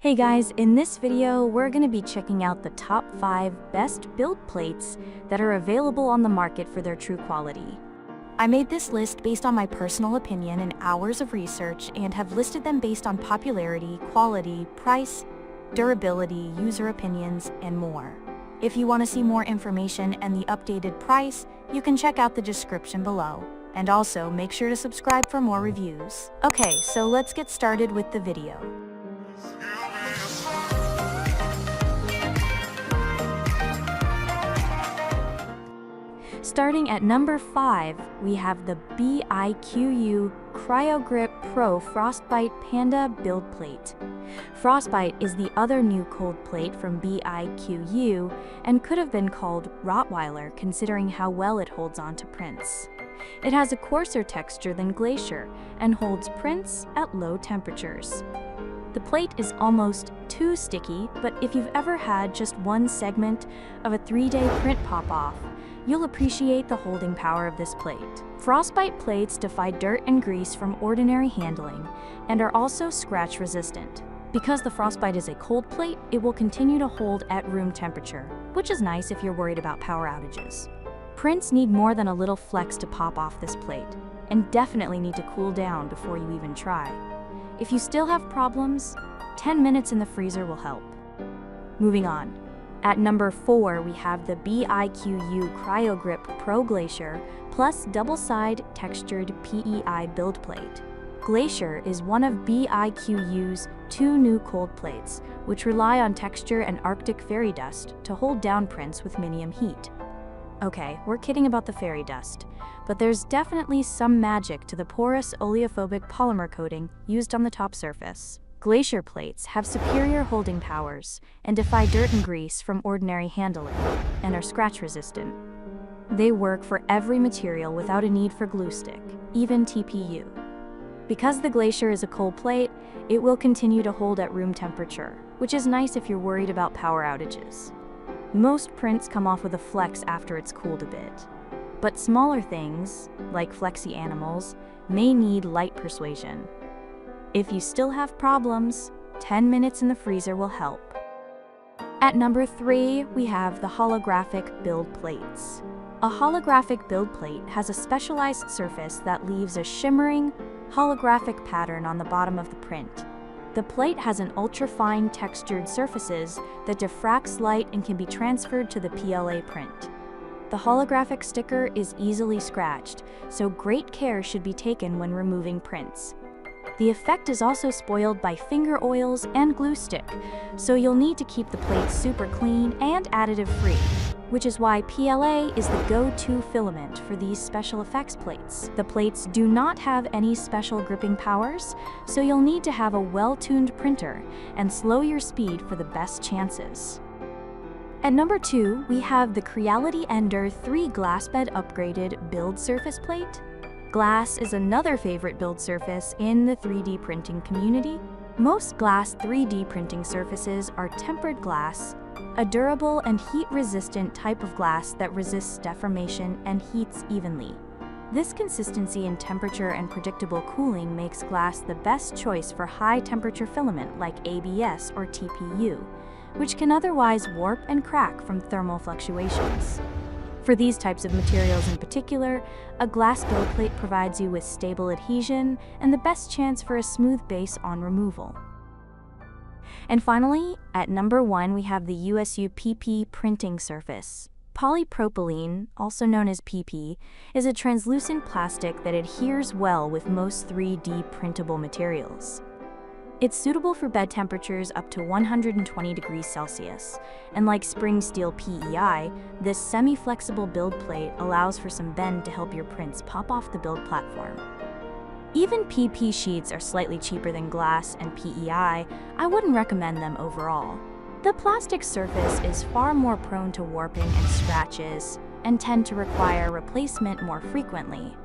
Hey guys, in this video, we're going to be checking out the top 5 best build plates that are available on the market for their true quality. I made this list based on my personal opinion and hours of research and have listed them based on popularity, quality, price, durability, user opinions, and more. If you want to see more information and the updated price, you can check out the description below. And also, make sure to subscribe for more reviews. Okay, so let's get started with the video. Starting at number 5, we have the BIQU CryoGrip Pro Frostbite Panda Build Plate. Frostbite is the other new cold plate from BIQU and could have been called Rottweiler considering how well it holds on to prints. It has a coarser texture than Glacier and holds prints at low temperatures. The plate is almost too sticky, but if you've ever had just one segment of a 3-day print pop off, you'll appreciate the holding power of this plate. Frostbite plates defy dirt and grease from ordinary handling and are also scratch resistant. Because the Frostbite is a cold plate, it will continue to hold at room temperature, which is nice if you're worried about power outages. Prints need more than a little flex to pop off this plate, and definitely need to cool down before you even try. If you still have problems, 10 minutes in the freezer will help. Moving on. At number 4, we have the BIQU CryoGrip Pro Glacier plus double-side textured PEI build plate. Glacier is one of BIQU's 2 new cold plates, which rely on texture and Arctic fairy dust to hold down prints with minimum heat. Okay, we're kidding about the fairy dust, but there's definitely some magic to the porous oleophobic polymer coating used on the top surface. Glacier plates have superior holding powers and defy dirt and grease from ordinary handling and are scratch resistant. They work for every material without a need for glue stick, even TPU. Because the Glacier is a cold plate, it will continue to hold at room temperature, which is nice if you're worried about power outages. Most prints come off with a flex after it's cooled a bit, but smaller things, like flexy animals, may need light persuasion. If you still have problems, 10 minutes in the freezer will help. At number 3, we have the holographic build plates. A holographic build plate has a specialized surface that leaves a shimmering, holographic pattern on the bottom of the print. The plate has an ultra-fine textured surfaces that diffracts light and can be transferred to the PLA print. The holographic sticker is easily scratched, so great care should be taken when removing prints. The effect is also spoiled by finger oils and glue stick, so you'll need to keep the plate super clean and additive-free, which is why PLA is the go-to filament for these special effects plates. The plates do not have any special gripping powers, so you'll need to have a well-tuned printer and slow your speed for the best chances. At number 2, we have the Creality Ender 3 Glass Bed Upgraded Build Surface Plate. Glass is another favorite build surface in the 3D printing community. Most glass 3D printing surfaces are tempered glass, a durable and heat-resistant type of glass that resists deformation and heats evenly. This consistency in temperature and predictable cooling makes glass the best choice for high-temperature filament like ABS or TPU, which can otherwise warp and crack from thermal fluctuations. For these types of materials in particular, a glass build plate provides you with stable adhesion and the best chance for a smooth base on removal. And finally, at number 1, we have the USU PP printing surface. Polypropylene, also known as PP, is a translucent plastic that adheres well with most 3D printable materials. It's suitable for bed temperatures up to 120 degrees Celsius, and like spring steel PEI, this semi-flexible build plate allows for some bend to help your prints pop off the build platform. Even PP sheets are slightly cheaper than glass and PEI. I wouldn't recommend them overall. The plastic surface is far more prone to warping and scratches, and tend to require replacement more frequently,